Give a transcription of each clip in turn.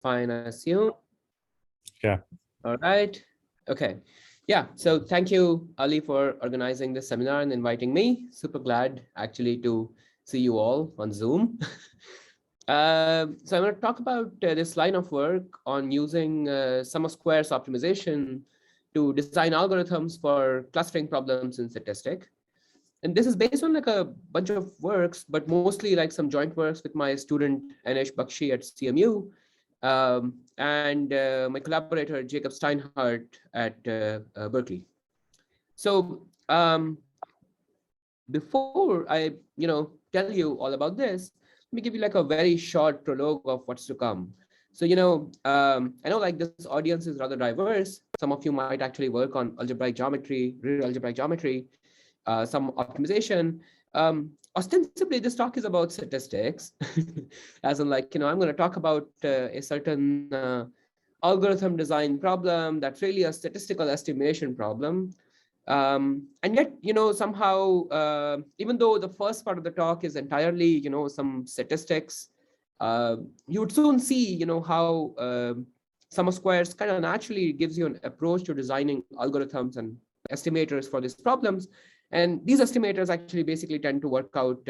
fine, I assume. Yeah. All right. Okay. Yeah. So thank you, Ali, for organizing this seminar and inviting me. Super glad actually to see you all on Zoom. So I'm going to talk about this line of work on using sum of squares optimization to design algorithms for clustering problems in statistics. And this is based on like a bunch of works, but mostly like some joint works with my student Anish Bakshi at CMU, and my collaborator Jacob Steinhardt at Berkeley. So before I tell you all about this, let me give you like a very short prologue of what's to come. So I know like this audience is rather diverse. Some of you might actually work on algebraic geometry, real algebraic geometry, some optimization. Ostensibly, this talk is about statistics, as in like, I'm going to talk about a certain algorithm design problem that's really a statistical estimation problem. And yet, somehow, even though the first part of the talk is entirely, some statistics, you would soon see, how sum of squares kind of naturally gives you an approach to designing algorithms and estimators for these problems. And these estimators actually basically tend to work out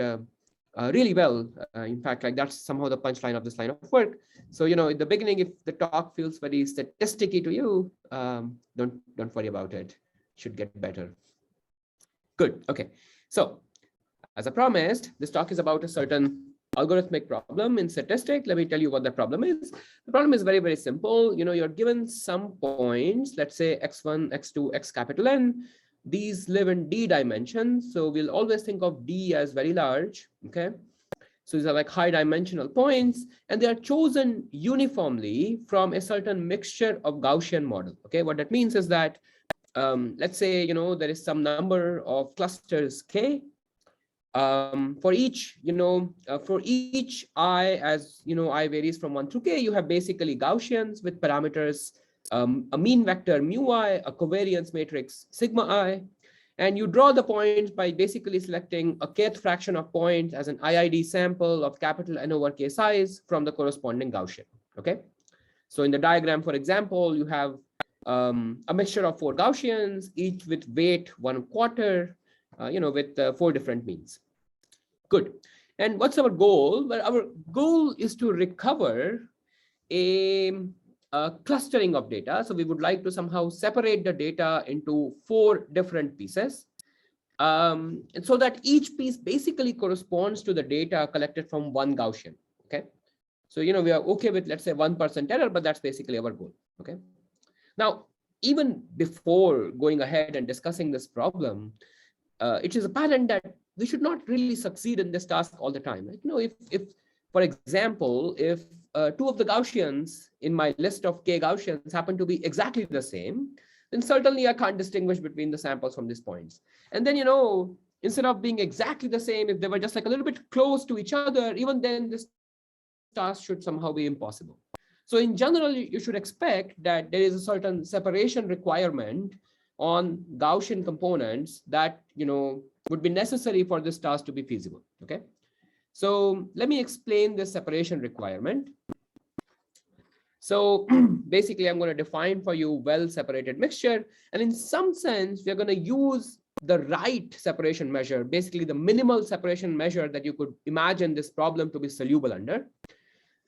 really well. In fact, like that's somehow the punchline of this line of work. So, in the beginning, if the talk feels very statisticky to you, don't worry about it. Should get better. Good. Okay. So, as I promised, this talk is about a certain algorithmic problem in statistics. Let me tell you what the problem is. The problem is very, very simple. You're given some points, let's say x1, x2, x capital N. These live in D dimensions. So we'll always think of D as very large. Okay. So these are like high dimensional points, and they are chosen uniformly from a certain mixture of Gaussian model. Okay. What that means is that let's say, there is some number of clusters K. For each I, as I varies from 1 through K, you have basically Gaussians with parameters, a mean vector mu I, a covariance matrix sigma I, and you draw the points by basically selecting a kth fraction of points as an IID sample of capital N over K size from the corresponding Gaussian. Okay. So in the diagram, for example, you have a mixture of 4 Gaussians, each with weight 1/4, with 4 different means. Good. And what's our goal? Well, our goal is to recover a clustering of data. So we would like to somehow separate the data into 4 different pieces. And so that each piece basically corresponds to the data collected from 1 Gaussian. Okay. So, we are okay with, let's say, 1% error, but that's basically our goal. Okay. Now, even before going ahead and discussing this problem, it is apparent that we should not really succeed in this task all the time. If for example, if 2 of the Gaussians in my list of K Gaussians happen to be exactly the same, then certainly I can't distinguish between the samples from these points. And then, instead of being exactly the same, if they were just like a little bit close to each other, even then this task should somehow be impossible. So in general, you should expect that there is a certain separation requirement on Gaussian components that, would be necessary for this task to be feasible. Okay. So let me explain this separation requirement. So basically, I'm going to define for you well-separated mixture. And in some sense, we're going to use the right separation measure, basically the minimal separation measure that you could imagine this problem to be soluble under.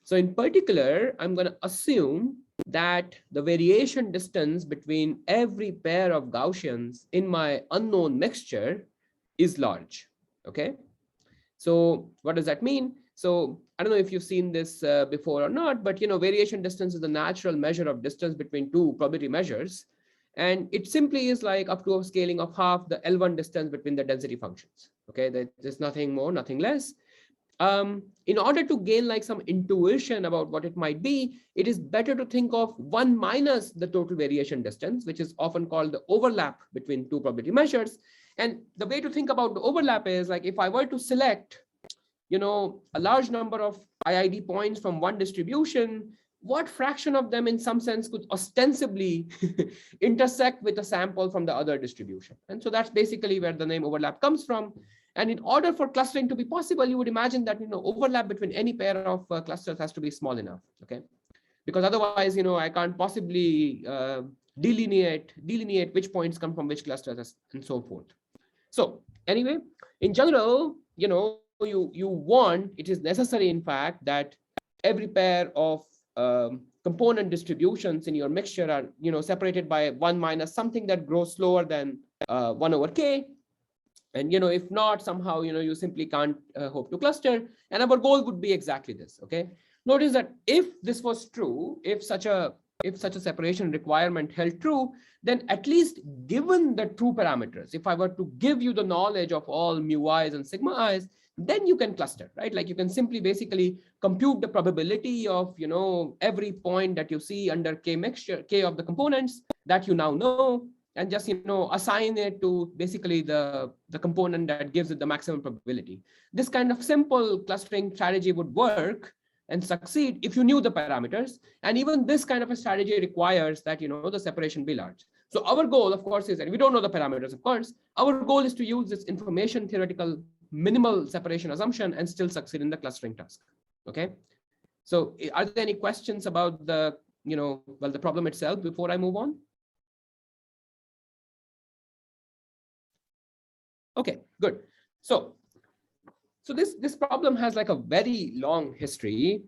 So in particular, I'm going to assume that the variation distance between every pair of Gaussians in my unknown mixture is large. Okay. So what does that mean? So I don't know if you've seen this before or not, but variation distance is the natural measure of distance between 2 probability measures. And it simply is like up to a scaling of half the L1 distance between the density functions. Okay, there's nothing more, nothing less. In order to gain like some intuition about what it might be, it is better to think of 1 minus the total variation distance, which is often called the overlap between 2 probability measures. And the way to think about the overlap is like if I were to select, a large number of IID points from one distribution, what fraction of them in some sense could ostensibly intersect with a sample from the other distribution? And so that's basically where the name overlap comes from. And in order for clustering to be possible, you would imagine that overlap between any pair of clusters has to be small enough. Okay. because otherwise, I can't possibly delineate which points come from which clusters and so forth. So anyway, in general, you want, it is necessary, in fact, that every pair of component distributions in your mixture are, separated by 1 minus something that grows slower than 1 over k. And, if not, somehow, you simply can't hope to cluster. And our goal would be exactly this. Okay. Notice that if this was true, if such a separation requirement held true, then at least given the true parameters, if I were to give you the knowledge of all mu i's and sigma i's, then you can cluster, right? Like you can simply basically compute the probability of, every point that you see under k mixture, k of the components that you now know, and just, assign it to basically the component that gives it the maximum probability. This kind of simple clustering strategy would work and succeed if you knew the parameters. And even this kind of a strategy requires that, the separation be large. So our goal, of course, is, and we don't know the parameters, of course, our goal is to use this information theoretical minimal separation assumption and still succeed in the clustering task. Okay. So are there any questions about the, the problem itself before I move on? Okay, good. So this problem has like a very long history.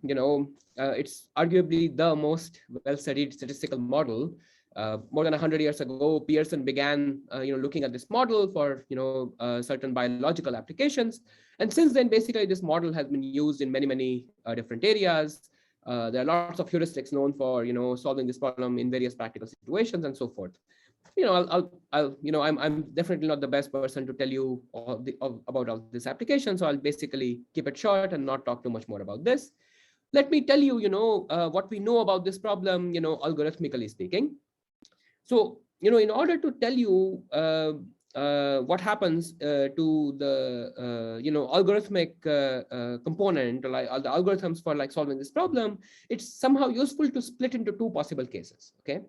It's arguably the most well-studied statistical model. More than 100 years ago, Pearson began, looking at this model for, certain biological applications. And since then, basically, this model has been used in many different areas. There are lots of heuristics known for, solving this problem in various practical situations and so forth. I'm definitely not the best person to tell you about all this application. So I'll basically keep it short and not talk too much more about this. Let me tell you, what we know about this problem, algorithmically speaking. So, in order to tell you what happens to the, algorithmic component, or like the algorithms for like solving this problem, it's somehow useful to split into two possible cases. Okay.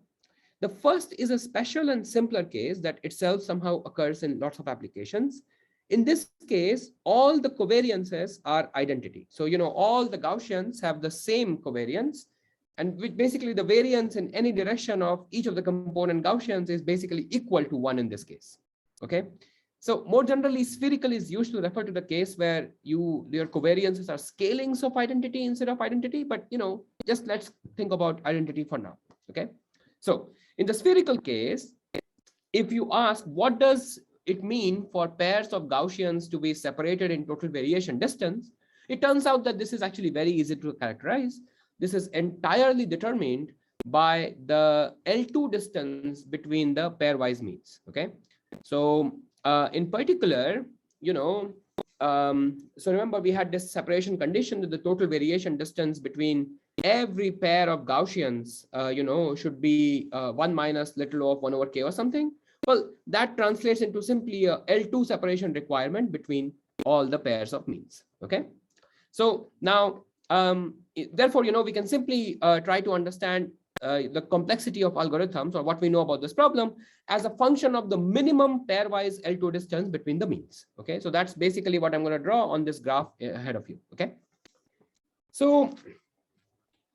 The first is a special and simpler case that itself somehow occurs in lots of applications. In this case, all the covariances are identity. So, all the Gaussians have the same covariance, and which basically the variance in any direction of each of the component Gaussians is basically equal to 1 in this case. Okay. So more generally, spherical is used to refer to the case where your covariances are scalings of identity instead of identity. But, just let's think about identity for now. Okay. So in the spherical case, if you ask what does it mean for pairs of Gaussians to be separated in total variation distance, it turns out that this is actually very easy to characterize. This is entirely determined by the L2 distance between the pairwise means. Okay. So in particular, so remember we had this separation condition that the total variation distance between every pair of Gaussians, should be 1 minus little of 1 over k or something. Well, that translates into simply a L2 separation requirement between all the pairs of means. Okay. So now, therefore, we can simply try to understand the complexity of algorithms, or what we know about this problem, as a function of the minimum pairwise L2 distance between the means. Okay. So that's basically what I'm going to draw on this graph ahead of you. Okay. So,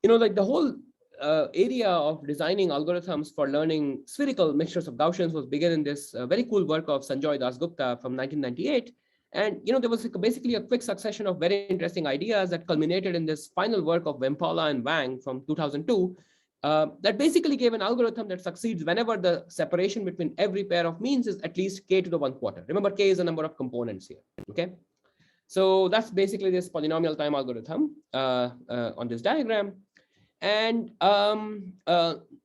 like the whole area of designing algorithms for learning spherical mixtures of Gaussians was begun in this very cool work of Sanjoy Dasgupta from 1998. And, there was basically a quick succession of very interesting ideas that culminated in this final work of Wempala and Wang from 2002, that basically gave an algorithm that succeeds whenever the separation between every pair of means is at least k to the 1/4. Remember, k is the number of components here. Okay. So that's basically this polynomial time algorithm on this diagram. And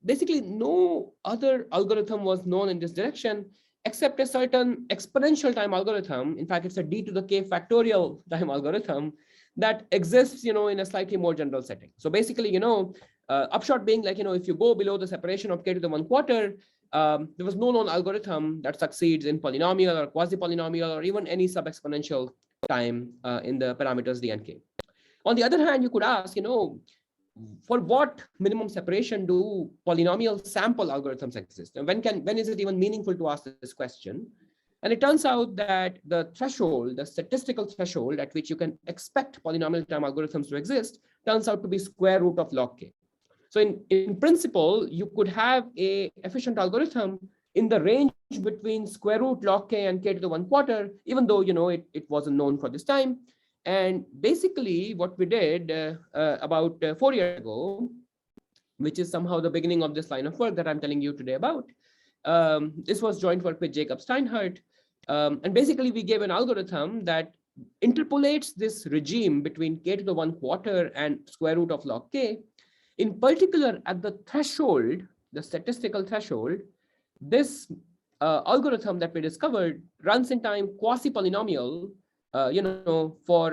basically no other algorithm was known in this direction except a certain exponential time algorithm. In fact, it's a d to the k factorial time algorithm that exists, in a slightly more general setting. So basically, upshot being like, if you go below the separation of k to the 1/4, there was no known algorithm that succeeds in polynomial or quasi-polynomial or even any sub-exponential time in the parameters d and k. On the other hand, you could ask, for what minimum separation do polynomial sample algorithms exist? And when is it even meaningful to ask this question? And it turns out that the threshold, the statistical threshold at which you can expect polynomial time algorithms to exist, turns out to be square root of log k. So in principle, you could have a efficient algorithm in the range between square root log k and k to the 1/4, even though it wasn't known for this time. And basically what we did about 4 years ago, which is somehow the beginning of this line of work that I'm telling you today about. This was joint work with Jacob Steinhardt. And basically we gave an algorithm that interpolates this regime between k to the 1/4 and square root of log k. In particular, at the threshold, the statistical threshold, this algorithm that we discovered runs in time quasi-polynomial, for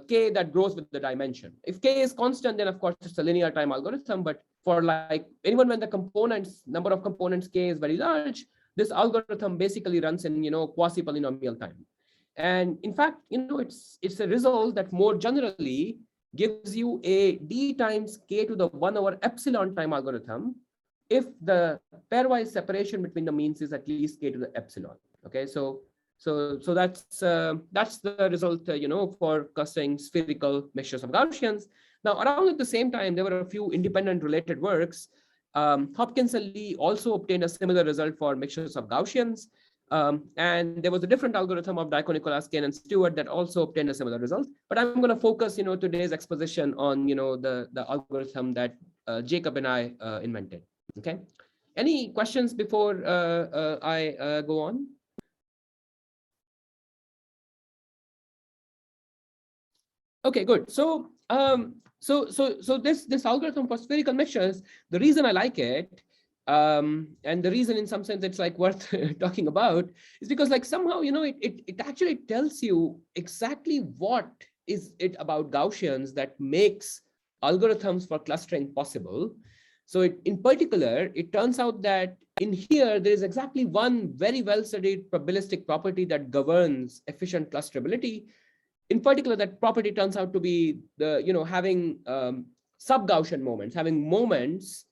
k that grows with the dimension. If k is constant, then of course it's a linear time algorithm. But for like anyone when the number of components k is very large, this algorithm basically runs in quasi-polynomial time. And in fact, it's a result that more generally gives you a d times k to the 1/epsilon time algorithm if the pairwise separation between the means is at least k to the epsilon. Okay, so that's the result, for clustering spherical mixtures of Gaussians. Now, around at the same time, there were a few independent related works. Hopkins and Lee also obtained a similar result for mixtures of Gaussians. And there was a different algorithm of Diaco-Nicolas, Kane, and Stewart that also obtained a similar result. But I'm going to focus, today's exposition on, the algorithm that Jacob and I invented. Okay. Any questions before I go on? Okay, good. So this algorithm for spherical mixtures, the reason I like it, and the reason in some sense it's like worth talking about, is because like somehow it actually tells you exactly what is it about Gaussians that makes algorithms for clustering possible. So in particular, it turns out that in here there is exactly one very well studied probabilistic property that governs efficient clusterability. In particular, that property turns out to be having sub-Gaussian moments, having moments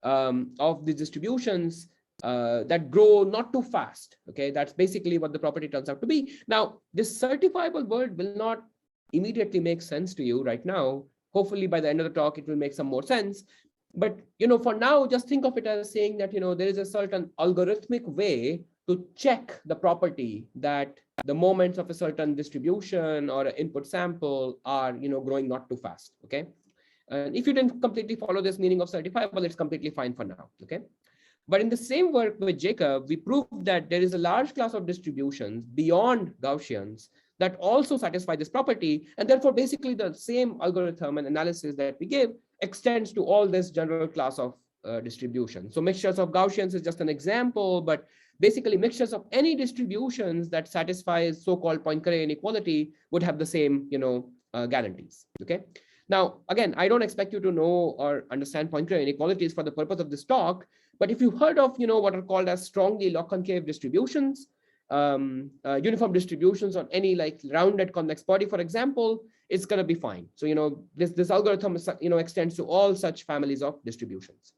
of the distributions that grow not too fast. Okay, that's basically what the property turns out to be. Now, this certifiable word will not immediately make sense to you right now. Hopefully, by the end of the talk, it will make some more sense. But for now, just think of it as saying that there is a certain algorithmic way to check the property that the moments of a certain distribution or an input sample are growing not too fast. Okay, and if you didn't completely follow this meaning of certifiable, it's completely fine for now. Okay, but in the same work with Jacob, we proved that there is a large class of distributions beyond Gaussians that also satisfy this property, and therefore basically the same algorithm and analysis that we gave extends to all this general class of distribution. So mixtures of Gaussians is just an example, but basically mixtures of any distributions that satisfies so-called Poincare inequality would have the same guarantees. Okay, now again, I don't expect you to know or understand Poincare inequalities for the purpose of this talk, but if you've heard of what are called as strongly log concave distributions, uniform distributions on any like rounded convex body, for example, it's going to be fine. So this algorithm extends to all such families of distributions.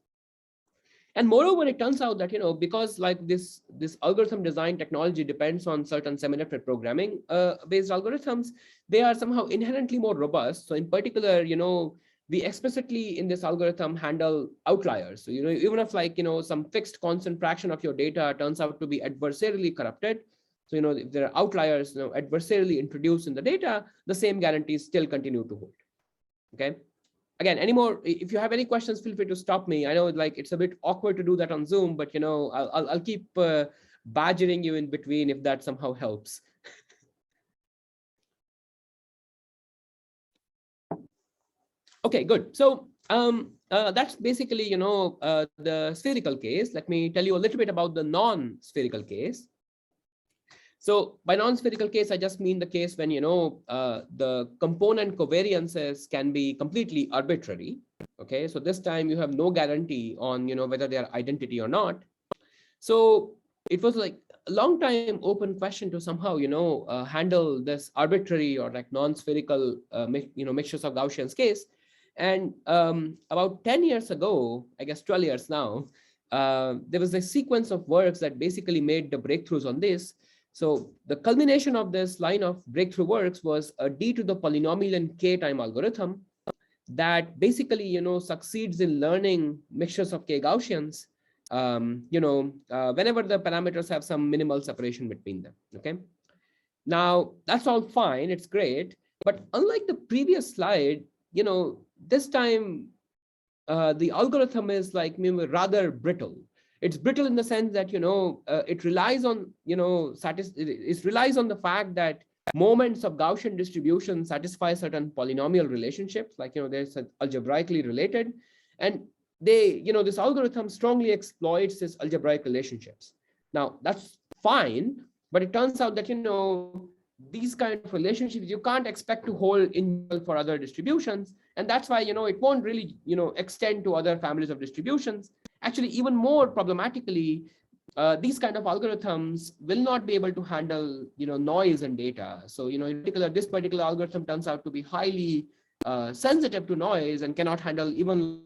And moreover, it turns out that because like this algorithm design technology depends on certain semidefinite programming based algorithms, they are somehow inherently more robust. So in particular, we explicitly in this algorithm handle outliers. So even if like some fixed constant fraction of your data turns out to be adversarially corrupted, so if there are outliers adversarially introduced in the data, the same guarantees still continue to hold. Okay. Again, if you have any questions, feel free to stop me. I know like it's a bit awkward to do that on Zoom, but I'll keep badgering you in between if that somehow helps. Okay, good. So that's basically the spherical case. Let me tell you a little bit about the non-spherical case. So by non-spherical case, I just mean the case when, the component covariances can be completely arbitrary. Okay, so this time you have no guarantee on, whether they are identity or not. So it was like a long time open question to somehow, handle this arbitrary or like non-spherical, mixtures of Gaussians case. And about 10 years ago, I guess 12 years now, there was a sequence of works that basically made the breakthroughs on this. So the culmination of this line of breakthrough works was a d to the polynomial in k time algorithm. that basically, succeeds in learning mixtures of K Gaussians, whenever the parameters have some minimal separation between them. Okay. Now that's all fine. It's great. But unlike the previous slide, this time the algorithm is like rather brittle. It's brittle in the sense that it relies on it relies on the fact that moments of Gaussian distribution satisfy certain polynomial relationships, like there's algebraically related, and this algorithm strongly exploits these algebraic relationships. Now that's fine, but it turns out that these kind of relationships you can't expect to hold in for other distributions, and that's why it won't really extend to other families of distributions. Actually, even more problematically, these kind of algorithms will not be able to handle noise and data. So in particular, this particular algorithm turns out to be highly sensitive to noise and cannot handle even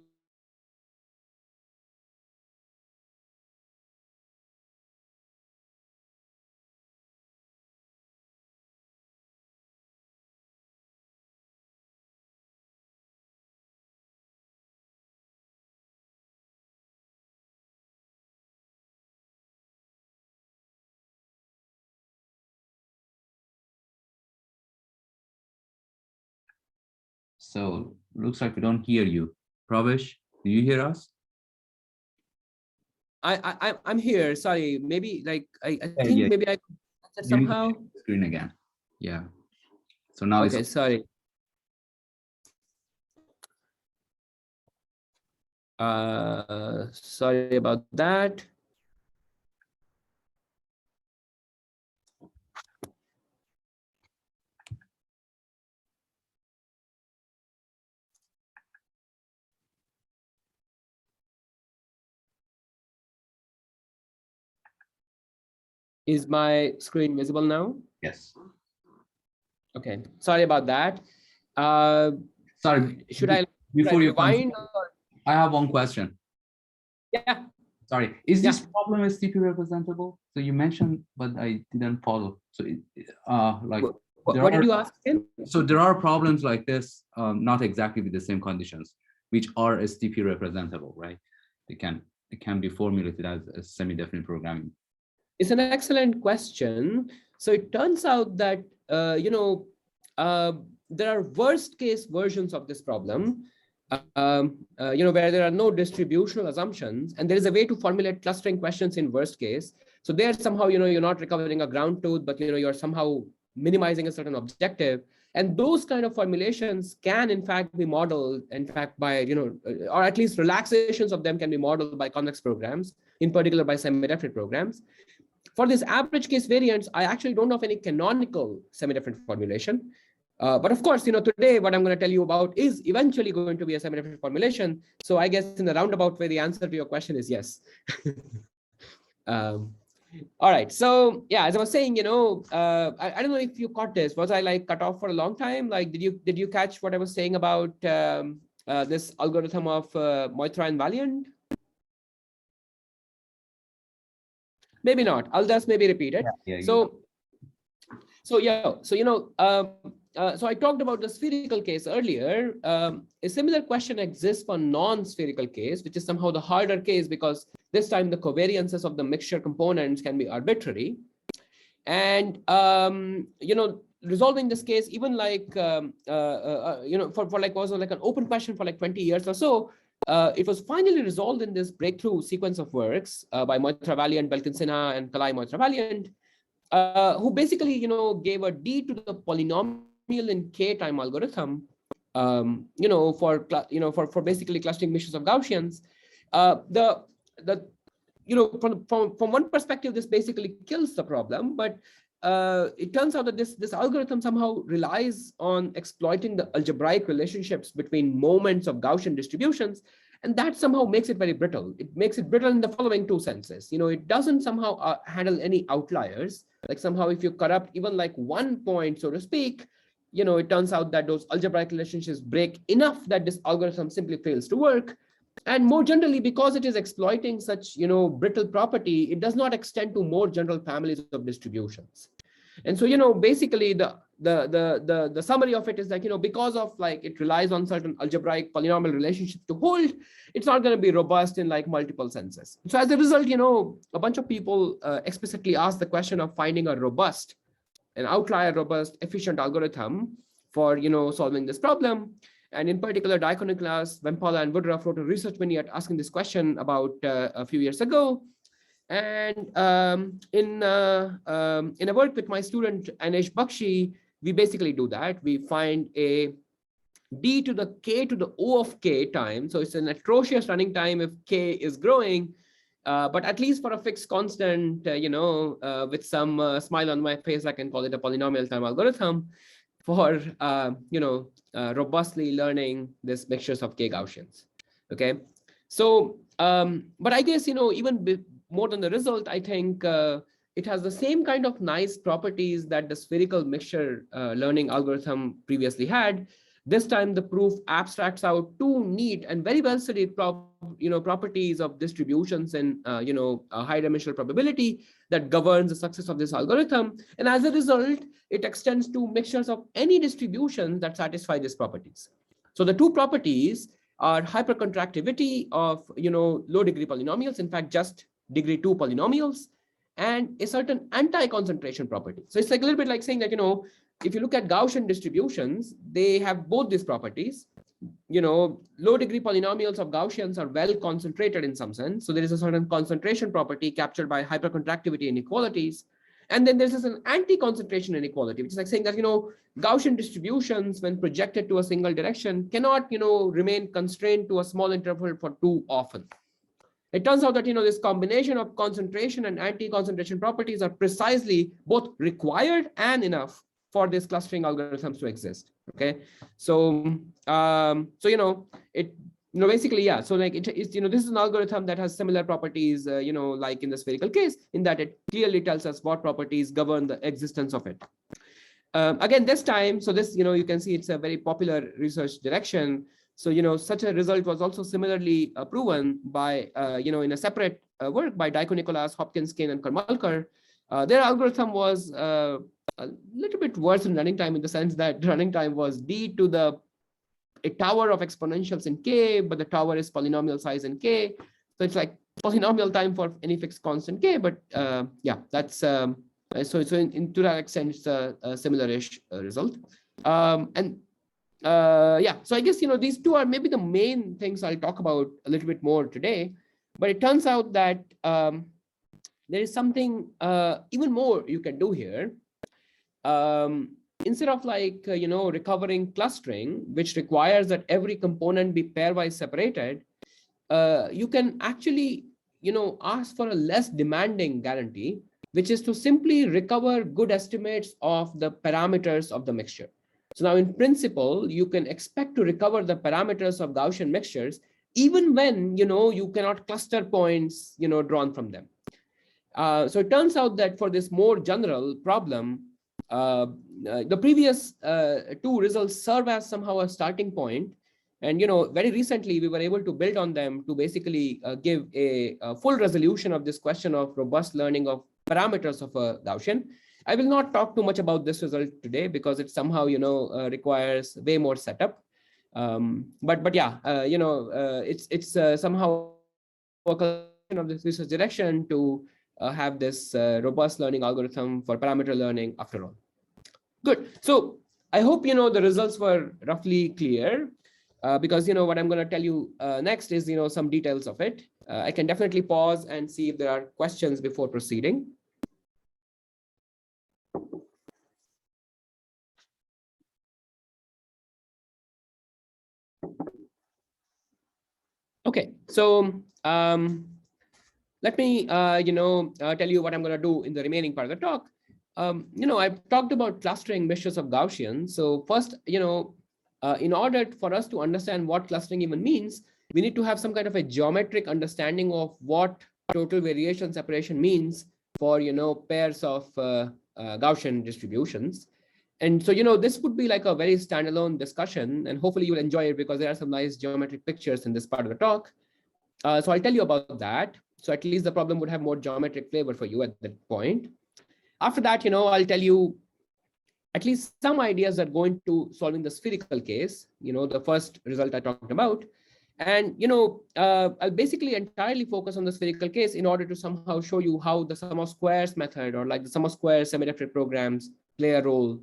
So looks like we don't hear you. Pravesh, do you hear us? I'm here. Sorry, maybe like I Yeah, think yeah. maybe I You need to somehow. share the screen again. Yeah. So now it's Okay, sorry. Sorry about that. Is my screen visible now? yes. Okay, sorry about that. Uh, Sorry. should I Before you continue, rewind? Or... I have one question. Yeah, Sorry, is yeah. this problem STP representable? So you mentioned, but I didn't follow. So like there What did are you ask again? there are problems like this, not exactly with the same conditions, which are STP representable, right? It can be formulated as a semi-definite programming. It's an excellent question. So it turns out that uh, there are worst case versions of this problem, where there are no distributional assumptions, and there is a way to formulate clustering questions in worst case. So there somehow you're not recovering a ground truth, but you're somehow minimizing a certain objective. And those kind of formulations can in fact be modeled, in fact, by or at least relaxations of them can be modeled by convex programs, in particular by semi-definite programs. For this average case variance, I actually don't know of any canonical semi-definite formulation. But of course, today what I'm going to tell you about is eventually going to be a semi-definite formulation. So I guess in the roundabout way, the answer to your question is yes. um, all right. So yeah, as I was saying, I don't know if you caught this. Was I like cut off for a long time? Like, did you catch what I was saying about this algorithm of Moitra and Valiant? Maybe not. I'll just maybe repeat it. Yeah, So I talked about the spherical case earlier. A similar question exists for non-spherical case, which is somehow the harder case because this time the covariances of the mixture components can be arbitrary. And resolving this case, even like for like also like an open question for like 20 years or so, it was finally resolved in this breakthrough sequence of works by Moitra Valiant, Belkin Sinha, and Kalai Moitra Valiant, who basically gave a D to the polynomial in K time algorithm, for basically clustering mixtures of Gaussians. The from one perspective, this basically kills the problem, but it turns out that this algorithm somehow relies on exploiting the algebraic relationships between moments of Gaussian distributions, and that somehow makes it very brittle. It makes it brittle in the following two senses. It doesn't somehow handle any outliers. Like somehow if you corrupt even like one point, so to speak, it turns out that those algebraic relationships break enough that this algorithm simply fails to work. And more generally, because it is exploiting such brittle property, it does not extend to more general families of distributions. And so basically the summary of it is like, because of like it relies on certain algebraic polynomial relationships to hold, it's not going to be robust in like multiple senses. So as a result, a bunch of people explicitly asked the question of finding an outlier robust efficient algorithm for solving this problem. And in particular, Diaconniclas, Vempala, and Woodruff wrote a research vignette asking this question about a few years ago. And in a work with my student Anish Bakshi, we basically do that. We find a d to the k to the o of k time. So it's an atrocious running time if k is growing, but at least for a fixed constant, with some smile on my face, I can call it a polynomial time algorithm for robustly learning this mixtures of k Gaussians. Okay, so but I guess even more than the result, I think it has the same kind of nice properties that the spherical mixture learning algorithm previously had. This time, the proof abstracts out two neat and very well studied properties of distributions in a high dimensional probability that governs the success of this algorithm. And as a result, it extends to mixtures of any distribution that satisfy these properties. So the two properties are hypercontractivity of low degree polynomials, in fact, just degree 2 polynomials, and a certain anti-concentration property. So it's like a little bit like saying that, if you look at Gaussian distributions, they have both these properties. Low degree polynomials of Gaussians are well concentrated in some sense. So there is a certain concentration property captured by hypercontractivity inequalities. And then there's an anti-concentration inequality, which is like saying that, Gaussian distributions, when projected to a single direction, cannot, remain constrained to a small interval for too often. It turns out that, this combination of concentration and anti-concentration properties are precisely both required and enough for these clustering algorithms to exist. Okay, so basically, yeah. So like it's this is an algorithm that has similar properties, like in the spherical case, in that it clearly tells us what properties govern the existence of it. Again, this time, so this you can see it's a very popular research direction. So such a result was also similarly proven by in a separate work by Diaconniclas, Hopkins, Kane, and Karmalkar. Their algorithm was a little bit worse in running time, in the sense that running time was d to a tower of exponentials in k, but the tower is polynomial size in k. So it's like polynomial time for any fixed constant k. But yeah, that's so to that extent, it's a similar-ish result. Yeah, so I guess these two are maybe the main things I'll talk about a little bit more today. But it turns out that there is something even more you can do here. Instead of like recovering clustering, which requires that every component be pairwise separated, you can actually ask for a less demanding guarantee, which is to simply recover good estimates of the parameters of the mixture. So now, in principle, you can expect to recover the parameters of Gaussian mixtures even when you cannot cluster points drawn from them. So it turns out that for this more general problem, the previous two results serve as somehow a starting point. And very recently we were able to build on them to basically give a full resolution of this question of robust learning of parameters of a Gaussian. I will not talk too much about this result today because it somehow requires way more setup. But yeah, it's somehow a collection of this research direction to have this robust learning algorithm for parameter learning after all. Good. So I hope the results were roughly clear, because what I'm going to tell you next is some details of it. I can definitely pause and see if there are questions before proceeding. Okay, so let me tell you what I'm going to do in the remaining part of the talk. I've talked about clustering mixtures of Gaussian. So first, in order for us to understand what clustering even means, we need to have some kind of a geometric understanding of what total variation separation means for pairs of Gaussian distributions. And so this would be like a very standalone discussion, and hopefully you'll enjoy it because there are some nice geometric pictures in this part of the talk. So I'll tell you about that. So at least the problem would have more geometric flavor for you at that point. After that, I'll tell you at least some ideas that go into solving the spherical case, the first result I talked about. And, I'll basically entirely focus on the spherical case in order to somehow show you how the sum of squares method, or like the sum of squares semi-definite programs, play a role,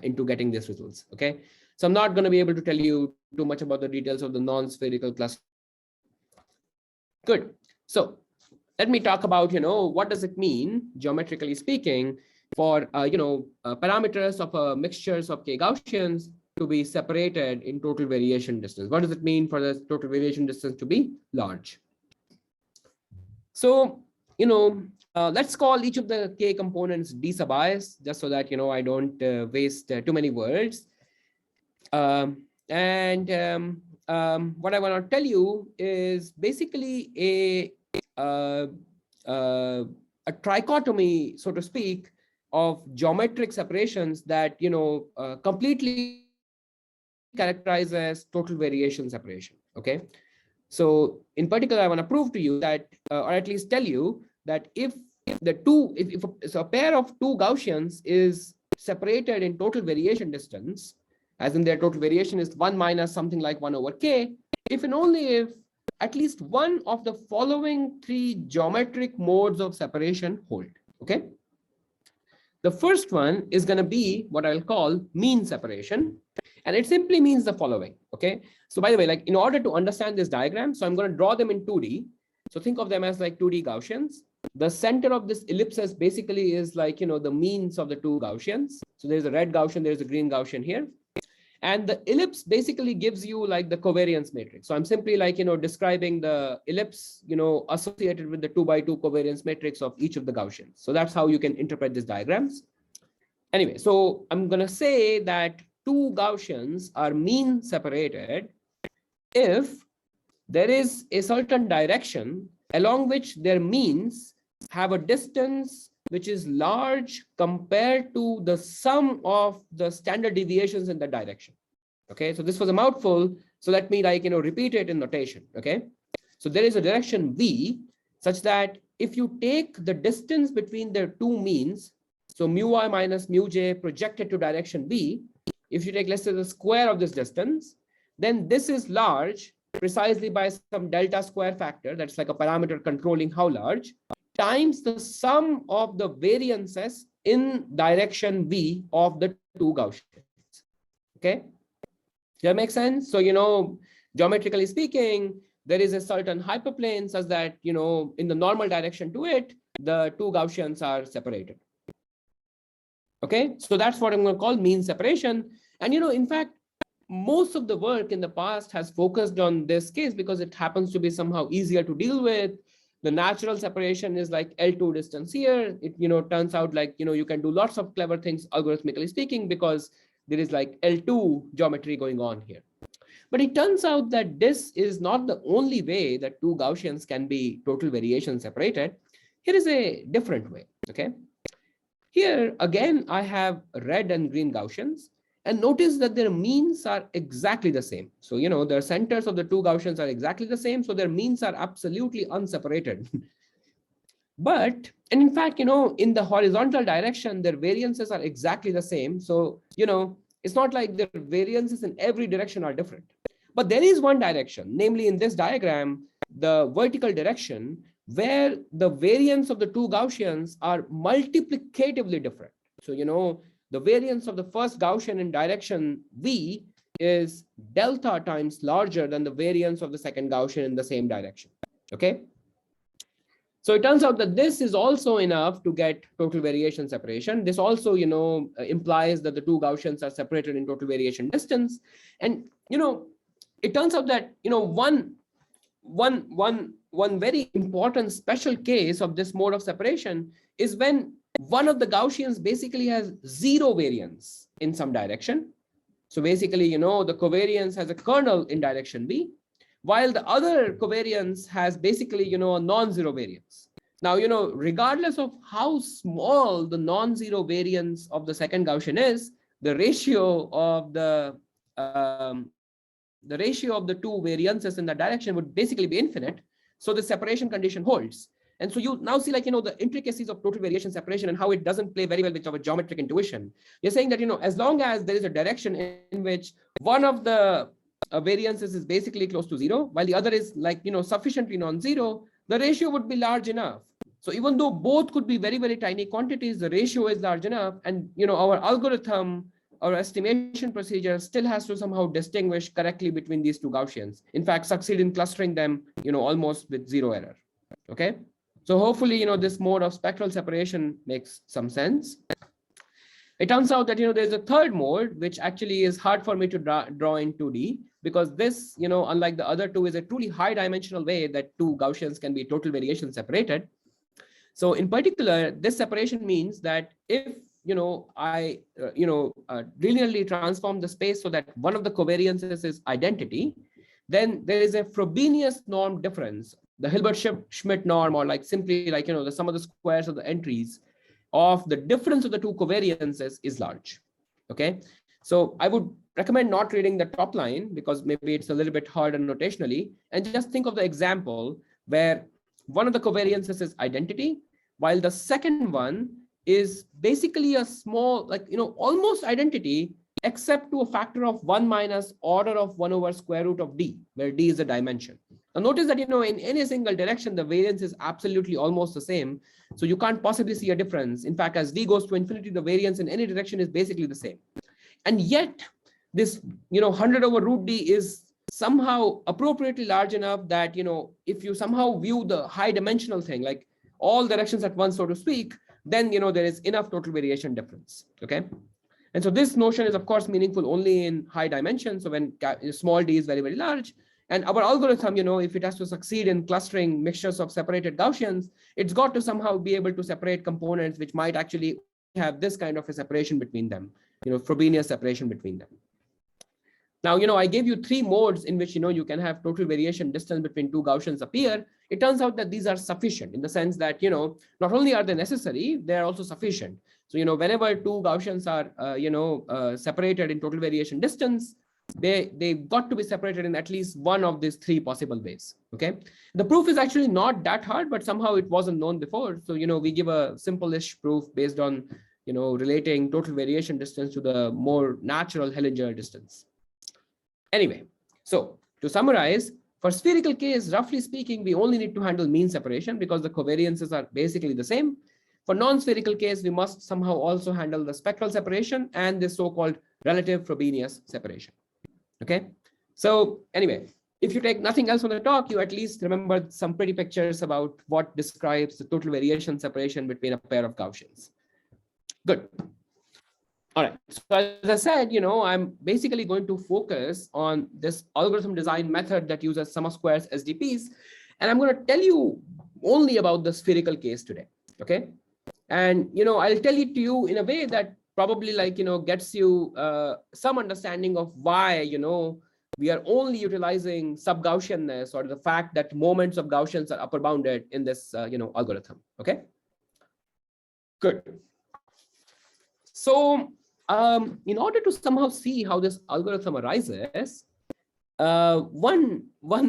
into getting these results. Okay. So I'm not going to be able to tell you too much about the details of the non-spherical clustering. Good. So let me talk about, what does it mean, geometrically speaking, for, parameters of mixtures of K Gaussians to be separated in total variation distance. What does it mean for the total variation distance to be large? So, let's call each of the K components D sub i's, just so that, I don't waste too many words. What I want to tell you is basically a trichotomy, so to speak, of geometric separations that completely characterizes total variation separation. Okay, so in particular, I want to prove to you that, or at least tell you that if a pair of two Gaussians is separated in total variation distance, as in their total variation is 1 minus something like 1 over k, if and only if at least one of the following three geometric modes of separation hold. Okay. The first one is going to be what I'll call mean separation. And it simply means the following. Okay. So by the way, like in order to understand this diagram, so I'm going to draw them in 2D. So think of them as like 2D Gaussians. The center of this ellipsis basically is like, the means of the two Gaussians. So there's a red Gaussian, there's a green Gaussian here. And the ellipse basically gives you like the covariance matrix. So I'm simply like, describing the ellipse, associated with the 2x2 covariance matrix of each of the Gaussians. So that's how you can interpret these diagrams. Anyway, so I'm going to say that two Gaussians are mean separated if there is a certain direction along which their means have a distance which is large compared to the sum of the standard deviations in that direction. Okay, so this was a mouthful. So let me repeat it in notation. Okay, so there is a direction V such that if you take the distance between their two means, so mu I minus mu j projected to direction V, if you take, let's say, the square of this distance, then this is large precisely by some delta square factor, that's like a parameter controlling how large, times the sum of the variances in direction V of the two Gaussians. Okay, does that make sense? So, geometrically speaking, there is a certain hyperplane such that, in the normal direction to it, the two Gaussians are separated. Okay, so that's what I'm going to call mean separation. And, in fact, most of the work in the past has focused on this case because it happens to be somehow easier to deal with. The natural separation is like L2 distance here. It, turns out like, you can do lots of clever things algorithmically speaking because there is like L2 geometry going on here. But it turns out that this is not the only way that two Gaussians can be total variation separated. Here is a different way. Okay. Here again, I have red and green Gaussians. And notice that their means are exactly the same. So, the centers of the two Gaussians are exactly the same. So their means are absolutely unseparated. And in fact, in the horizontal direction, their variances are exactly the same. So, it's not like their variances in every direction are different. But there is one direction, namely in this diagram, the vertical direction, where the variance of the two Gaussians are multiplicatively different. So, the variance of the first Gaussian in direction V is delta times larger than the variance of the second Gaussian in the same direction. Okay. So it turns out that this is also enough to get total variation separation. This also, implies that the two Gaussians are separated in total variation distance. And, it turns out that, one very important special case of this mode of separation is when one of the Gaussians basically has zero variance in some direction. So basically, the covariance has a kernel in direction V, while the other covariance has basically, a non-zero variance. Now, regardless of how small the non-zero variance of the second Gaussian is, the ratio of the two variances in that direction would basically be infinite. So the separation condition holds. And so you now see like, the intricacies of total variation separation and how it doesn't play very well with our geometric intuition. You're saying that, as long as there is a direction in which one of the variances is basically close to zero, while the other is like, sufficiently non-zero, the ratio would be large enough. So even though both could be very, very tiny quantities, the ratio is large enough. And, our algorithm, our estimation procedure still has to somehow distinguish correctly between these two Gaussians. In fact, succeed in clustering them, almost with zero error. Okay. So hopefully, this mode of spectral separation makes some sense. It turns out that, there's a third mode, which actually is hard for me to draw in 2D, because this, unlike the other two, is a truly high dimensional way that two Gaussians can be total variation separated. So in particular, this separation means that if, I, linearly transform the space so that one of the covariances is identity, then there is a Frobenius norm difference, the Hilbert-Schmidt norm, or like simply like, the sum of the squares of the entries of the difference of the two covariances is large. Okay. So I would recommend not reading the top line because maybe it's a little bit harder notationally, and just think of the example where one of the covariances is identity, while the second one is basically a small, like, almost identity, except to a factor of 1 minus order of 1 over square root of d, where d is a dimension. Now notice that, in any single direction, the variance is absolutely almost the same. So you can't possibly see a difference. In fact, as d goes to infinity, the variance in any direction is basically the same. And yet this, 100 over root d is somehow appropriately large enough that, if you somehow view the high dimensional thing, like all directions at once, so to speak, then, there is enough total variation difference. Okay. And so this notion is, of course, meaningful only in high dimensions. So when small d is very, very large, and our algorithm, if it has to succeed in clustering mixtures of separated Gaussians, it's got to somehow be able to separate components which might actually have this kind of a separation between them, Frobenius separation between them. Now, I gave you three modes in which, you can have total variation distance between two Gaussians appear. It turns out that these are sufficient in the sense that, not only are they necessary, they're also sufficient. So, whenever two Gaussians are, separated in total variation distance, they've got to be separated in at least one of these three possible ways. Okay. The proof is actually not that hard, but somehow it wasn't known before. So, we give a simple-ish proof based on, relating total variation distance to the more natural Hellinger distance. Anyway, so to summarize, for spherical case, roughly speaking, we only need to handle mean separation because the covariances are basically the same. For non-spherical case, we must somehow also handle the spectral separation and the so-called relative Frobenius separation. Okay. So anyway, if you take nothing else from the talk, you at least remember some pretty pictures about what describes the total variation separation between a pair of Gaussians. Good. All right. So as I said, I'm basically going to focus on this algorithm design method that uses sum of squares SDPs. And I'm going to tell you only about the spherical case today. Okay. And, I'll tell it to you in a way that probably gets you some understanding of why, we are only utilizing sub-Gaussianness, or the fact that moments of Gaussians are upper bounded in this, algorithm. Okay. Good. So in order to somehow see how this algorithm arises, one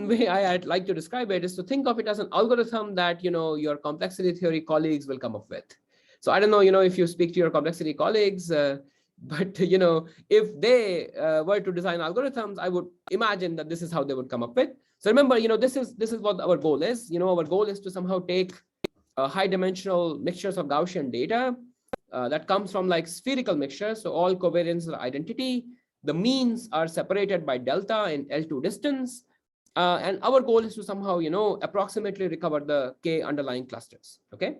way I'd like to describe it is to think of it as an algorithm that, your complexity theory colleagues will come up with. So I don't know, if you speak to your complexity colleagues, but, if they were to design algorithms, I would imagine that this is how they would come up with. So remember, this is what our goal is. Our goal is to somehow take high dimensional mixtures of Gaussian data that comes from like spherical mixtures. So all covariances are identity. The means are separated by delta in L2 distance. And our goal is to somehow, approximately recover the K underlying clusters. Okay.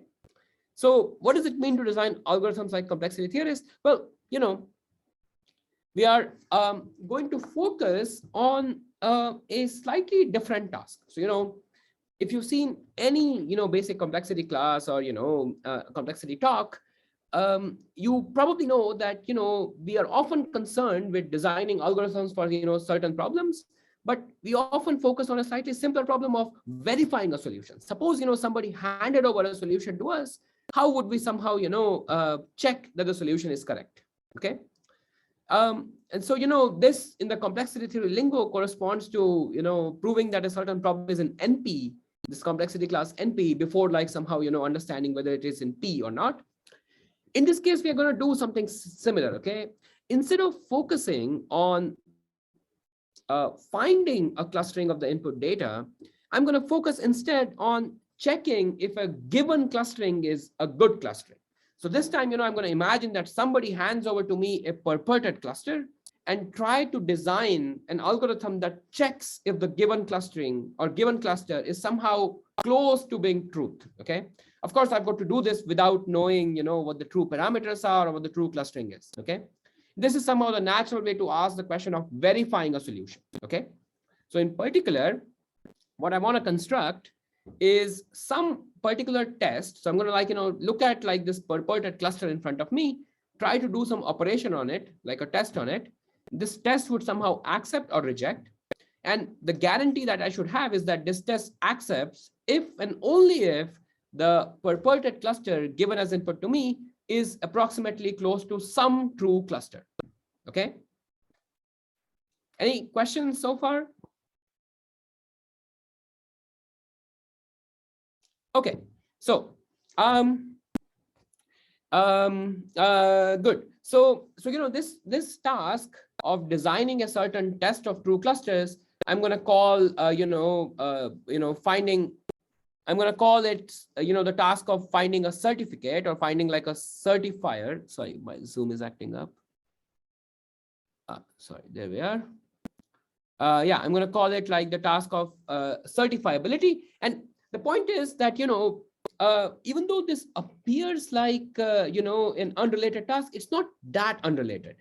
So what does it mean to design algorithms like complexity theorists? Well, we are going to focus on a slightly different task. So, if you've seen any, basic complexity class or, complexity talk, you probably know that, we are often concerned with designing algorithms for, certain problems, but we often focus on a slightly simpler problem of verifying a solution. Suppose, somebody handed over a solution to us, how would we somehow, check that the solution is correct? Okay. And so, this in the complexity theory lingo corresponds to, proving that a certain problem is an NP this complexity class NP before like somehow, understanding whether it is in P or not. In this case, we are going to do something similar, okay? Instead of focusing on finding a clustering of the input data, I'm going to focus instead on checking if a given clustering is a good clustering. So this time, I'm going to imagine that somebody hands over to me a purported cluster and try to design an algorithm that checks if the given clustering or given cluster is somehow close to being truth, okay? Of course, I've got to do this without knowing, what the true parameters are or what the true clustering is, okay? This is somehow the natural way to ask the question of verifying a solution, okay? So in particular, what I want to construct is some particular test. So I'm going to like, look at like this purported cluster in front of me, try to do some operation on it, like a test on it. This test would somehow accept or reject. And the guarantee that I should have is that this test accepts if and only if the purported cluster given as input to me is approximately close to some true cluster. Okay. Any questions so far? Okay. So, good. So this task of designing a certain test of true clusters, I'm going to call, finding. I'm going to call it, the task of finding a certificate or finding like a certifier. Sorry, my Zoom is acting up. Sorry, there we are. Yeah, I'm going to call it like the task of certifiability. And the point is that, even though this appears like, an unrelated task, it's not that unrelated.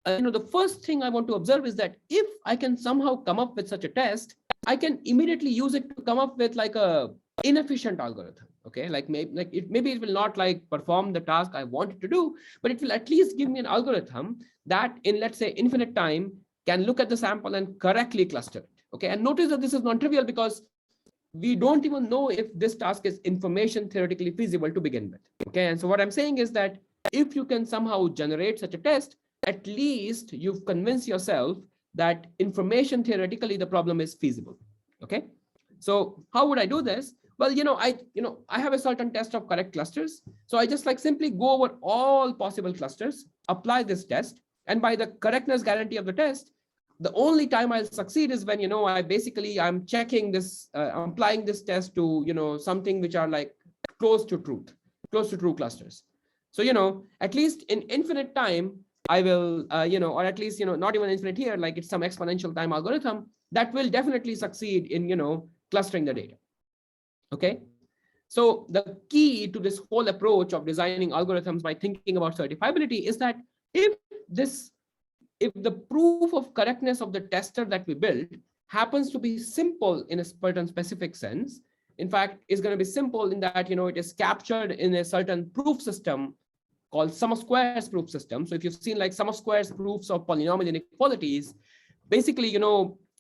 The first thing I want to observe is that if I can somehow come up with such a test, I can immediately use it to come up with like a inefficient algorithm. Okay, like maybe it will not like perform the task I want it to do, but it will at least give me an algorithm that in, let's say, infinite time can look at the sample and correctly cluster it. Okay, and notice that this is non-trivial because we don't even know if this task is information theoretically feasible to begin with. Okay, and so what I'm saying is that if you can somehow generate such a test, at least you've convinced yourself that information theoretically the problem is feasible. Okay, so how would I do this? Well, I have a certain test of correct clusters. So I just like simply go over all possible clusters, apply this test, and by the correctness guarantee of the test, the only time I'll succeed is when, I'm checking this, I'm applying this test to, something which are like close to truth, close to true clusters. So, at least in infinite time, I will, or at least, not even infinite here, like it's some exponential time algorithm that will definitely succeed in, clustering the data. Okay. So the key to this whole approach of designing algorithms by thinking about certifiability is that if the proof of correctness of the tester that we build happens to be simple in a certain specific sense, in fact, is going to be simple in that, it is captured in a certain proof system called sum of squares proof system. So if you've seen like sum of squares proofs of polynomial inequalities, basically,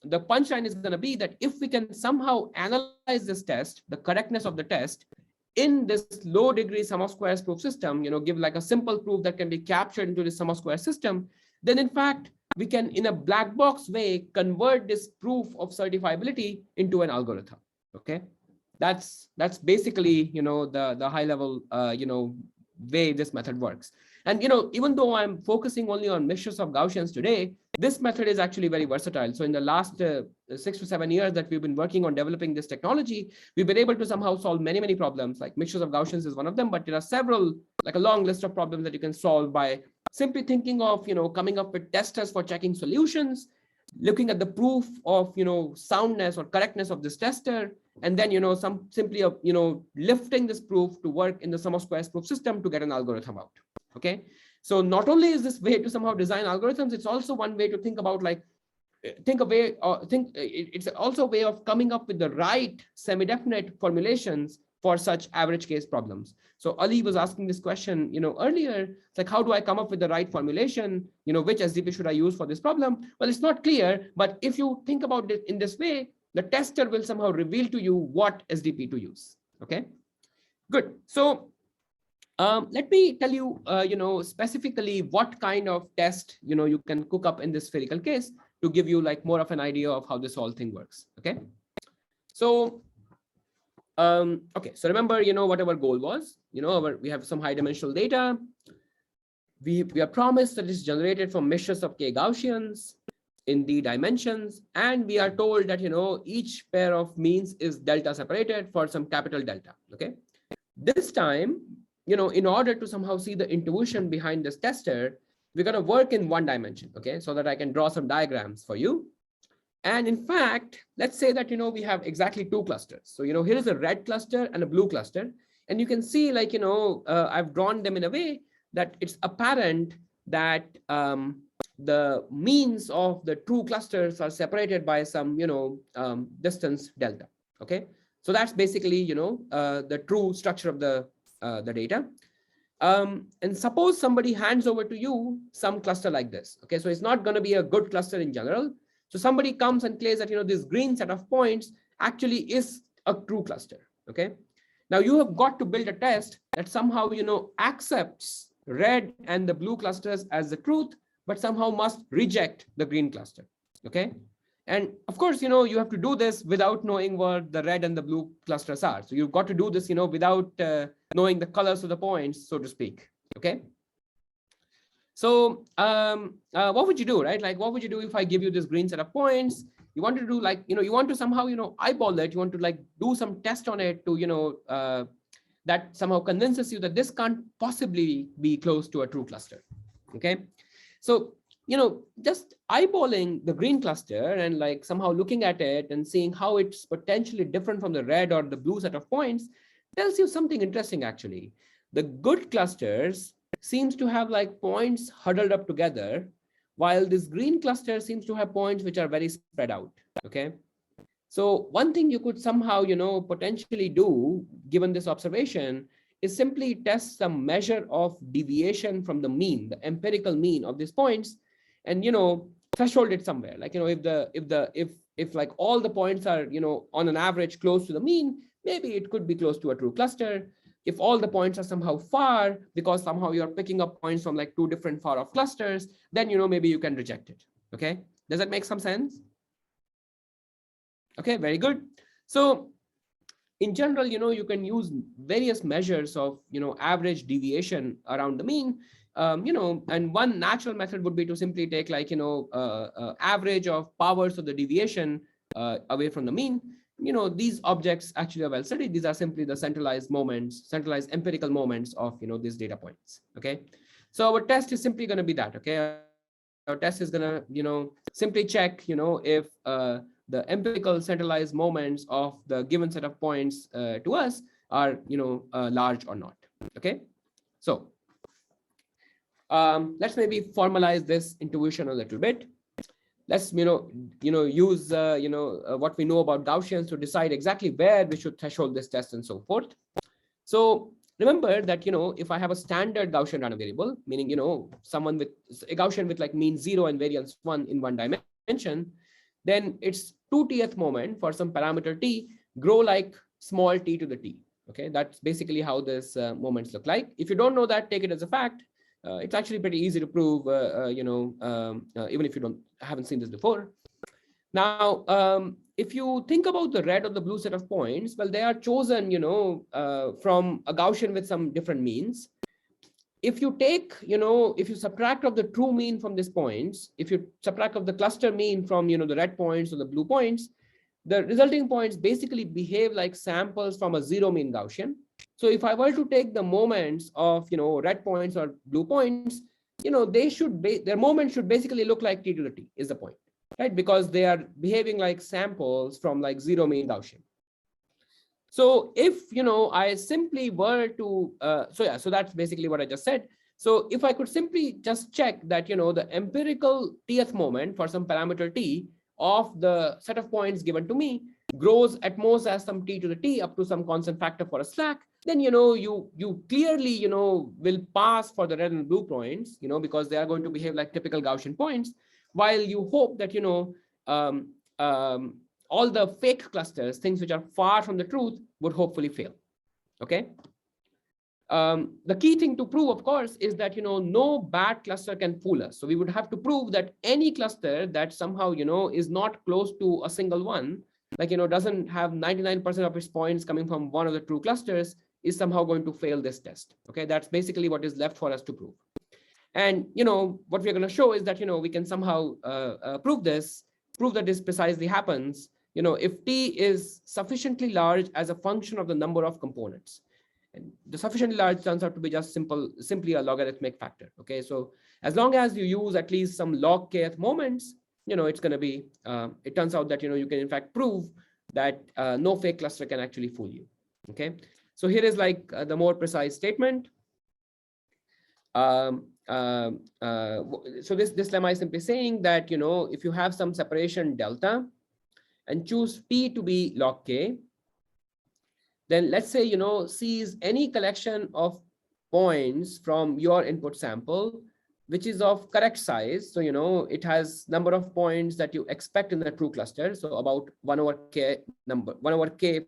the punchline is going to be that if we can somehow analyze this test, the correctness of the test in this low degree sum of squares proof system, give like a simple proof that can be captured into the sum of squares system, then in fact, we can in a black box way convert this proof of certifiability into an algorithm. Okay, that's basically, the high level, way this method works. And even though I'm focusing only on mixtures of Gaussians today, this method is actually very versatile. So in the last 6 to 7 years that we've been working on developing this technology, we've been able to somehow solve many problems. Like mixtures of Gaussians is one of them, but there are several, like a long list of problems that you can solve by simply thinking of, coming up with testers for checking solutions, looking at the proof of, soundness or correctness of this tester, and then, simply of, lifting this proof to work in the sum of squares proof system to get an algorithm out. Okay. So not only is this way to somehow design algorithms, it's also one way to think about like, it's also a way of coming up with the right semi-definite formulations for such average case problems. So Ali was asking this question, earlier, it's like, how do I come up with the right formulation? Which SDP should I use for this problem? Well, it's not clear, but if you think about it in this way, the tester will somehow reveal to you what SDP to use. Okay, good. So let me tell you, specifically what kind of test, you can cook up in this spherical case to give you like more of an idea of how this whole thing works. Okay. So Okay, so remember, what our goal was. We have some high dimensional data. We are promised that it's generated from mixtures of k Gaussians in the dimensions, and we are told that each pair of means is delta separated for some capital delta. Okay, this time, in order to somehow see the intuition behind this tester, we're going to work in one dimension. Okay, so that I can draw some diagrams for you. And in fact, let's say that we have exactly two clusters. So here is a red cluster and a blue cluster, and you can see, like, I've drawn them in a way that it's apparent that the means of the two clusters are separated by some distance delta. Okay, so that's basically the true structure of the data. And suppose somebody hands over to you some cluster like this. Okay, so it's not going to be a good cluster in general. So somebody comes and claims that this green set of points actually is a true cluster. Okay, now you have got to build a test that somehow accepts red and the blue clusters as the truth, but somehow must reject the green cluster. Okay, and of course you have to do this without knowing what the red and the blue clusters are. So you've got to do this without knowing the colors of the points, so to speak. Okay. So what would you do, right? Like, what would you do if I give you this green set of points? You want to do, like, you want to somehow, eyeball it. You want to, like, do some test on it to, that somehow convinces you that this can't possibly be close to a true cluster. Okay. So, just eyeballing the green cluster and, like, somehow looking at it and seeing how it's potentially different from the red or the blue set of points tells you something interesting, actually. The good clusters seems to have, like, points huddled up together, while this green cluster seems to have points which are very spread out. Okay, so one thing you could somehow potentially do, given this observation, is simply test some measure of deviation from the mean, the empirical mean of these points, and threshold it somewhere. Like, if like all the points are on an average close to the mean, maybe it could be close to a true cluster. If all the points are somehow far, because somehow you're picking up points from, like, two different far off clusters, then maybe you can reject it. Okay, does that make some sense? Okay, very good. So in general, you can use various measures of average deviation around the mean. And one natural method would be to simply take, like, average of powers of the deviation away from the mean. These objects actually are well studied. These are simply the centralized moments, centralized empirical moments of these data points. Okay, so our test is simply going to be that. Okay, our test is going to simply check if the empirical centralized moments of the given set of points to us are large or not. Okay, so let's maybe formalize this intuition a little bit. Let's use what we know about Gaussians to decide exactly where we should threshold this test and so forth. So remember that if I have a standard Gaussian random variable, meaning someone with a Gaussian with, like, mean 0 and variance 1 in one dimension, then its 2tth moment for some parameter t grow like small t to the t. Okay, that's basically how this moments look like. If you don't know that, take it as a fact. It's actually pretty easy to prove, even if you haven't seen this before. Now, if you think about the red or the blue set of points, well, they are chosen, from a Gaussian with some different means. If you take, if you subtract of the true mean from these points, if you subtract of the cluster mean from, the red points or the blue points, the resulting points basically behave like samples from a zero mean Gaussian. So if I were to take the moments of, red points or blue points, they should be, their moments should basically look like t to the t is the point, right? Because they are behaving like samples from, like, zero mean Gaussian. So if, I simply were to, so that's basically what I just said. So if I could simply just check that, the empirical tth moment for some parameter t of the set of points given to me grows at most as some t to the t up to some constant factor for a slack, then you clearly will pass for the red and blue points, because they are going to behave like typical Gaussian points, while you hope that all the fake clusters, things which are far from the truth, would hopefully fail. Okay. The key thing to prove, of course, is that no bad cluster can fool us. So we would have to prove that any cluster that somehow is not close to a single one like, doesn't have 99% of its points coming from one of the true clusters is somehow going to fail this test. Okay, that's basically what is left for us to prove. And what we're going to show is that we can somehow prove that this precisely happens if t is sufficiently large as a function of the number of components. And the sufficiently large turns out to be just simply a logarithmic factor. Okay, so as long as you use at least some log kth moments, it's going to be it turns out that you can in fact prove that no fake cluster can actually fool you. Okay, so here is like the more precise statement. So this lemma is simply saying that if you have some separation delta and choose p to be log k, then let's say C is any collection of points from your input sample which is of correct size. So it has number of points that you expect in the true cluster, so about 1 over k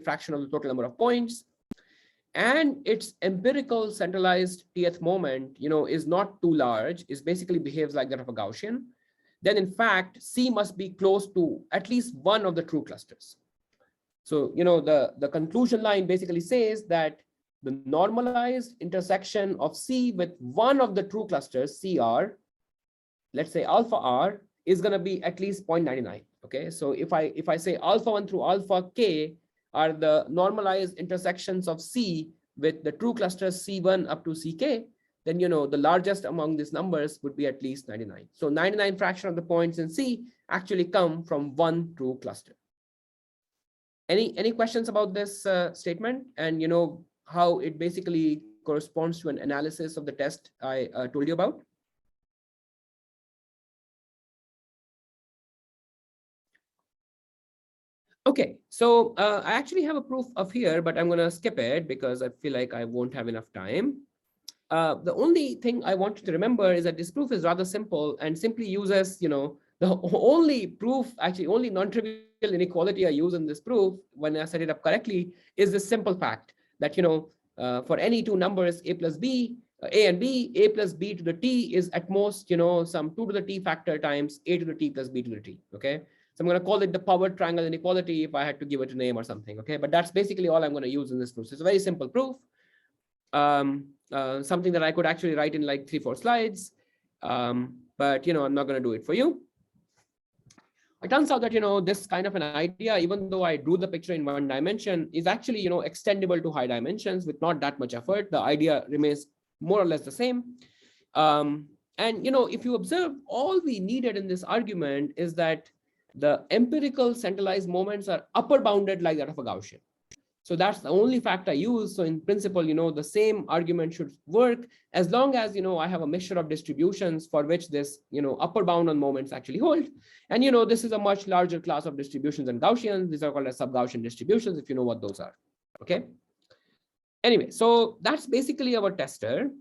fraction of the total number of points, and its empirical centralized tth moment is not too large, is basically behaves like that of a Gaussian, then in fact C must be close to at least one of the true clusters. So the conclusion line basically says that the normalized intersection of C with one of the true clusters CR, let's say alpha R, is going to be at least 0.99. Okay, so if I say alpha 1 through alpha k are the normalized intersections of C with the true clusters C1 up to Ck, then the largest among these numbers would be at least 99. So 99 fraction of the points in C actually come from one true cluster. Any questions about this statement, and how it basically corresponds to an analysis of the test I told you about? Okay, so I actually have a proof of here, but I'm going to skip it because I feel like I won't have enough time. The only thing I want you to remember is that this proof is rather simple and simply uses, the only proof, actually only non-trivial inequality I use in this proof when I set it up correctly is this simple fact that, for any two numbers, a plus b, a and b, a plus b to the t is at most, some 2 to the t factor times a to the t plus b to the t. Okay. So I'm going to call it the power triangle inequality if I had to give it a name or something. Okay. But that's basically all I'm going to use in this proof. So it's a very simple proof. Something that I could actually write in like 3-4 slides. But I'm not going to do it for you. It turns out that this kind of an idea, even though I drew the picture in one dimension, is actually extendable to high dimensions with not that much effort. The idea remains more or less the same. And if you observe, all we needed in this argument is that the empirical centralized moments are upper bounded like that of a Gaussian. So that's the only fact I use. So in principle, the same argument should work as long as, I have a mixture of distributions for which this, upper bound on moments actually hold. And, this is a much larger class of distributions than Gaussians. These are called as sub-Gaussian distributions, if you know what those are. Okay. Anyway, so that's basically our tester.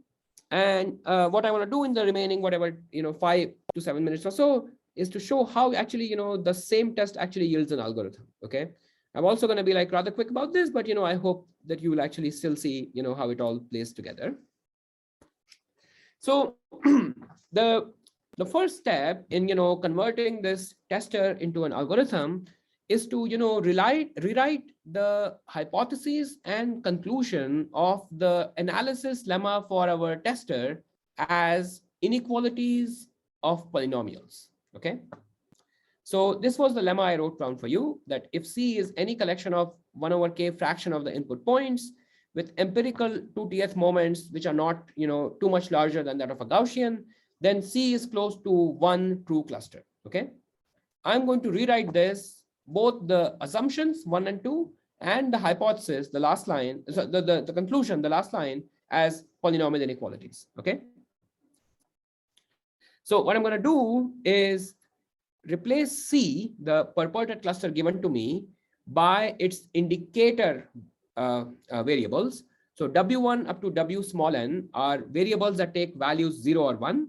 And what I want to do in the remaining, 5 to 7 minutes or so is to show how actually, the same test actually yields an algorithm. Okay. I'm also going to be like rather quick about this, but I hope that you will actually still see how it all plays together. So the first step in converting this tester into an algorithm is to rewrite the hypothesis and conclusion of the analysis lemma for our tester as inequalities of polynomials. Okay. So this was the lemma I wrote down for you, that if C is any collection of 1 over k fraction of the input points with empirical 2th moments, which are not too much larger than that of a Gaussian, then C is close to one true cluster. Okay. I'm going to rewrite this, both the assumptions 1 and 2 and the hypothesis, the last line, so the conclusion, the last line, as polynomial inequalities. Okay. So what I'm going to do is replace C, the purported cluster given to me, by its indicator variables. So W1 up to W small n are variables that take values 0 or 1.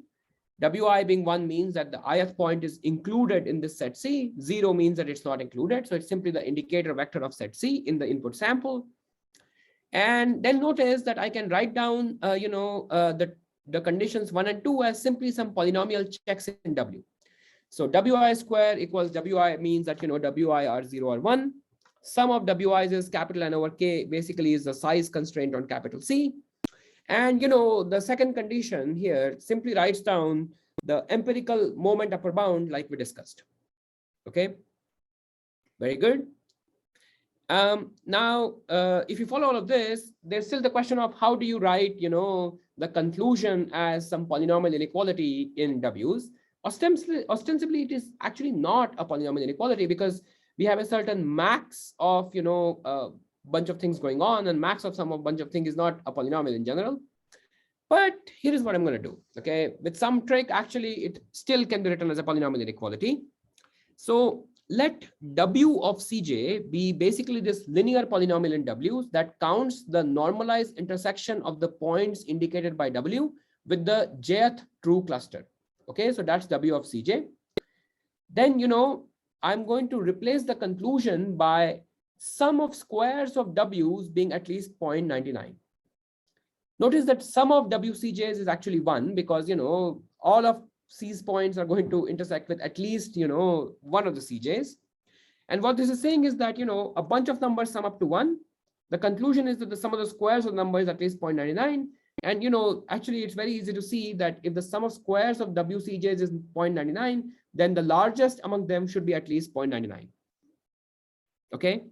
Wi being 1 means that the ith point is included in this set C. 0 means that it's not included. So it's simply the indicator vector of set C in the input sample. And then notice that I can write down, the conditions 1 and 2 as simply some polynomial checks in W. So wi square equals wi means that, wi are 0 or 1. Sum of wi's is capital N over K, basically is the size constraint on capital C. And, the second condition here simply writes down the empirical moment upper bound like we discussed. Okay, very good. Now, if you follow all of this, there's still the question of how do you write, the conclusion as some polynomial inequality in W's. Ostensibly, it is actually not a polynomial inequality because we have a certain max of, a bunch of things going on, and max of some of bunch of things is not a polynomial in general. But here is what I'm going to do. Okay, with some trick, actually, it still can be written as a polynomial inequality. So let W of Cj be basically this linear polynomial in W that counts the normalized intersection of the points indicated by W with the jth true cluster. Okay, so that's W of Cj. Then, I'm going to replace the conclusion by sum of squares of W's being at least 0.99. Notice that sum of WCJs is actually 1 because, all of C's points are going to intersect with at least, one of the CJs. And what this is saying is that, a bunch of numbers sum up to 1. The conclusion is that the sum of the squares of the number is at least 0.99. And, actually, it's very easy to see that if the sum of squares of WCJs is 0.99, then the largest among them should be at least 0.99. Okay.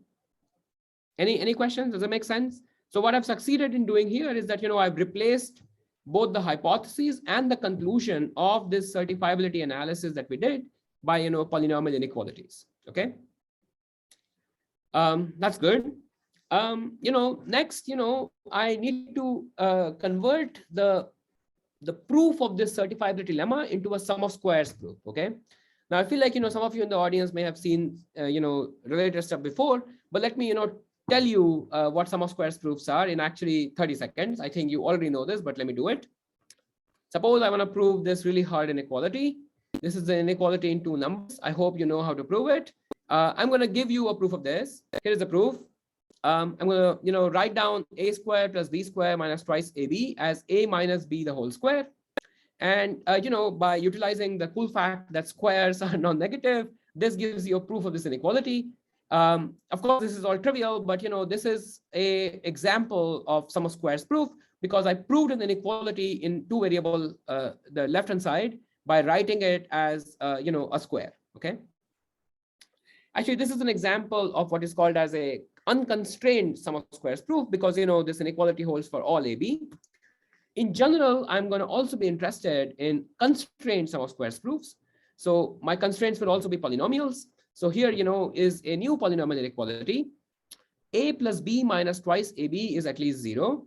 Any questions? Does it make sense? So what I've succeeded in doing here is that, I've replaced both the hypotheses and the conclusion of this certifiability analysis that we did by, polynomial inequalities. Okay. That's good. Next, I need to convert the proof of this certifiability lemma into a sum of squares proof. Okay. Now I feel like, some of you in the audience may have seen, related stuff before, but let me, tell you what sum of squares proofs are in actually 30 seconds. I think you already know this, but let me do it. Suppose I want to prove this really hard inequality. This is the inequality in two numbers. I hope you know how to prove it. I'm going to give you a proof of this. Here is the proof. I'm going to, write down a square plus b square minus twice ab as a minus b the whole square. And, by utilizing the cool fact that squares are non-negative, this gives you a proof of this inequality. Of course, this is all trivial, but, this is a example of sum of squares proof because I proved an inequality in two variable, the left-hand side by writing it as, a square. Okay. Actually, this is an example of what is called as a unconstrained sum of squares proof because, this inequality holds for all AB. In general, I'm going to also be interested in constrained sum of squares proofs. So my constraints will also be polynomials. So here, is a new polynomial inequality. A plus b minus twice ab is at least 0.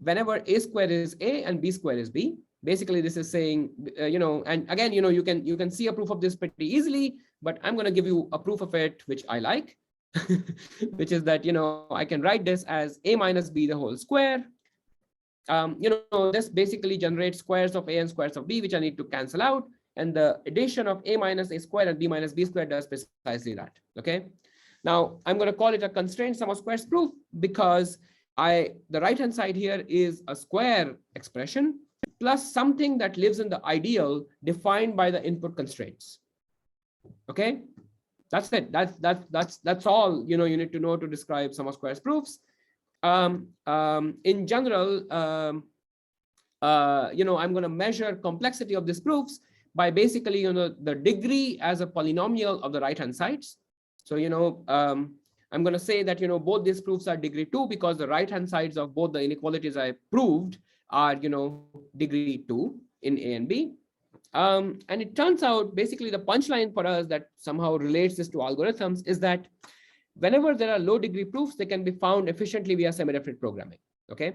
Whenever a square is a and b square is b. Basically, this is saying, and again, you can see a proof of this pretty easily, but I'm going to give you a proof of it, which I like, which is that, I can write this as a minus b the whole square. This basically generates squares of a and squares of b, which I need to cancel out. And the addition of a minus a square and b minus b square does precisely that. Okay. Now I'm going to call it a constrained sum of squares proof because the right hand side here is a square expression plus something that lives in the ideal defined by the input constraints. Okay. That's it. That's all you need to know to describe sum of squares proofs. In general, I'm going to measure complexity of these proofs by basically, the degree as a polynomial of the right-hand sides. So, I'm going to say that, both these proofs are degree 2 because the right-hand sides of both the inequalities I proved are, degree 2 in A and B. And it turns out basically the punchline for us that somehow relates this to algorithms is that whenever there are low degree proofs, they can be found efficiently via semidefinite programming. Okay.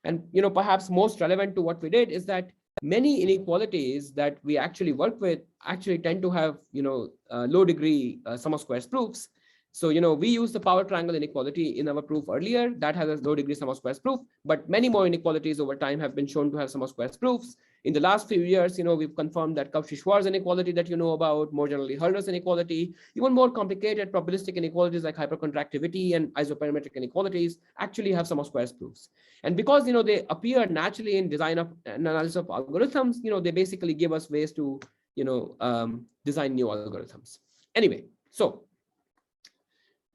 And, perhaps most relevant to what we did is that many inequalities that we actually work with actually tend to have, low degree sum of squares proofs. So, we use the power triangle inequality in our proof earlier that has a low degree sum of squares proof, but many more inequalities over time have been shown to have sum of squares proofs. In the last few years, we've confirmed that Cauchy-Schwarz inequality that you know about, more generally Hurner's inequality, even more complicated probabilistic inequalities like hypercontractivity and isoperimetric inequalities actually have sum of squares proofs. And because, they appear naturally in design of analysis of algorithms, they basically give us ways to design new algorithms. Anyway, so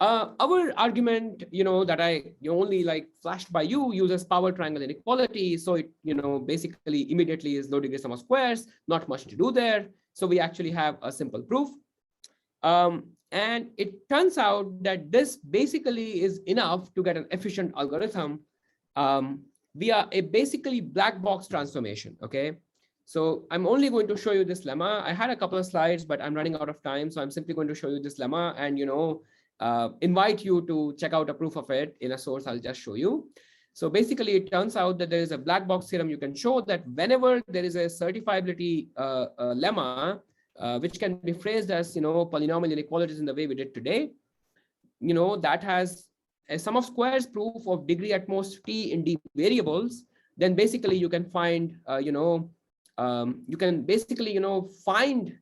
our argument, that I only like flashed by you, uses power triangle inequality. So it, basically immediately is low degree sum of squares, not much to do there. So we actually have a simple proof. And it turns out that this basically is enough to get an efficient algorithm via a basically black box transformation, okay? So I'm only going to show you this lemma. I had a couple of slides, but I'm running out of time. So I'm simply going to show you this lemma and, invite you to check out a proof of it in a source I'll just show you. So basically, it turns out that there is a black box theorem. You can show that whenever there is a certifiability lemma, which can be phrased as, polynomial inequalities in the way we did today, that has a sum of squares proof of degree at most t in d variables, then basically you can find, you can basically, find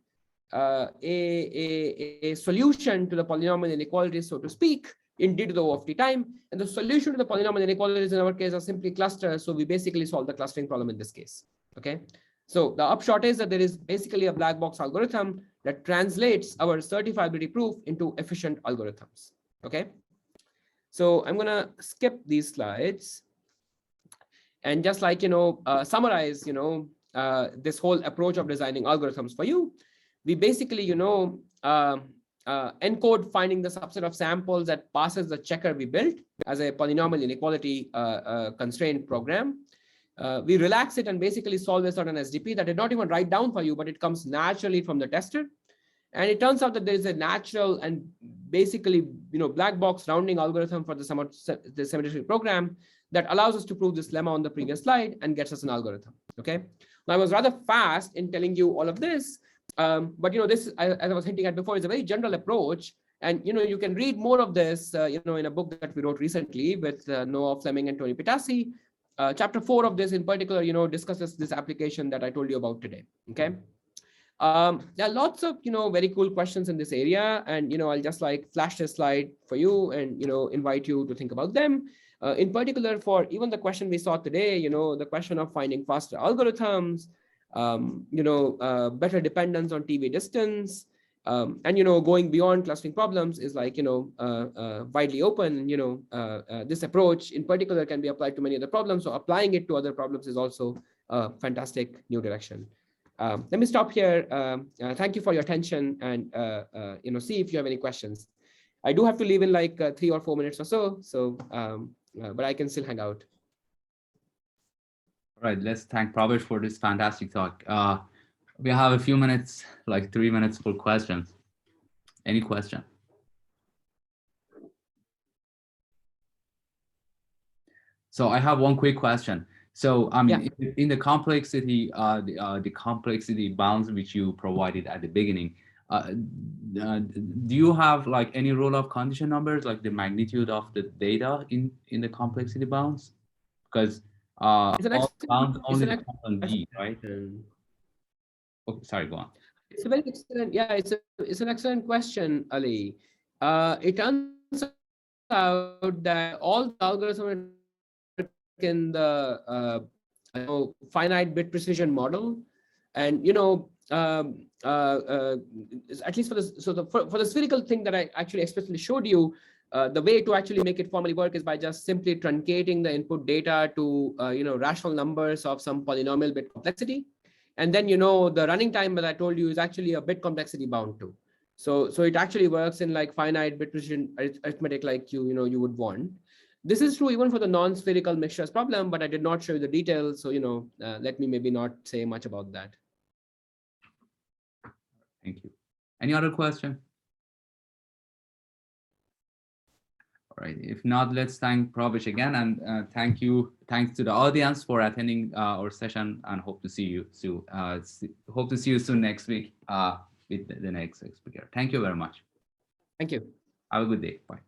a solution to the polynomial inequalities, so to speak, in d to the O of t time. And the solution to the polynomial inequalities in our case are simply clusters. So we basically solve the clustering problem in this case. Okay. So the upshot is that there is basically a black box algorithm that translates our certifiability proof into efficient algorithms. Okay. So I'm going to skip these slides and just like, summarize, this whole approach of designing algorithms for you. We basically, encode finding the subset of samples that passes the checker we built as a polynomial inequality constraint program. We relax it and basically solve this on an SDP that did not even write down for you, but it comes naturally from the tester. And it turns out that there is a natural and basically, black box rounding algorithm for the semidefinite program that allows us to prove this lemma on the previous slide and gets us an algorithm. Okay. Now I was rather fast in telling you all of this, but this, as I was hinting at before, is a very general approach. And you can read more of this, in a book that we wrote recently with Noah Fleming and Tony Pitassi. Chapter 4 of this in particular, discusses this application that I told you about today. Okay. There are lots of, very cool questions in this area, and, I'll just like flash this slide for you and, invite you to think about them. In particular, for even the question we saw today, the question of finding faster algorithms, better dependence on TV distance, and, going beyond clustering problems is like, widely open. This approach in particular can be applied to many other problems. So applying it to other problems is also a fantastic new direction. Let me stop here. Thank you for your attention, and see if you have any questions. I do have to leave in like 3 or 4 minutes or so. So, but I can still hang out. All right, let's thank Pravesh for this fantastic talk. We have a few minutes, like 3 minutes for questions. Any question? So I have one quick question. So I mean, in the complexity, the complexity bounds which you provided at the beginning, do you have like any rule of condition numbers, like the magnitude of the data in the complexity bounds? Because all bounds only depend on D, right? Oh, sorry, go on. It's a very excellent, it's an excellent question, Ali. It turns out that all the algorithms in the finite bit precision model, and at least for this, so for the spherical thing that I actually explicitly showed you, the way to actually make it formally work is by just simply truncating the input data to rational numbers of some polynomial bit complexity, and then the running time that I told you is actually a bit complexity bound too. So it actually works in like finite bit precision arithmetic like you would want. This is true even for the non-spherical mixtures problem, but I did not show you the details. So, let me maybe not say much about that. Thank you. Any other question? All right. If not, let's thank Pravesh again, and thanks to the audience for attending our session, and hope to see you soon. Hope to see you soon next week with the next speaker. Thank you very much. Thank you. Have a good day. Bye.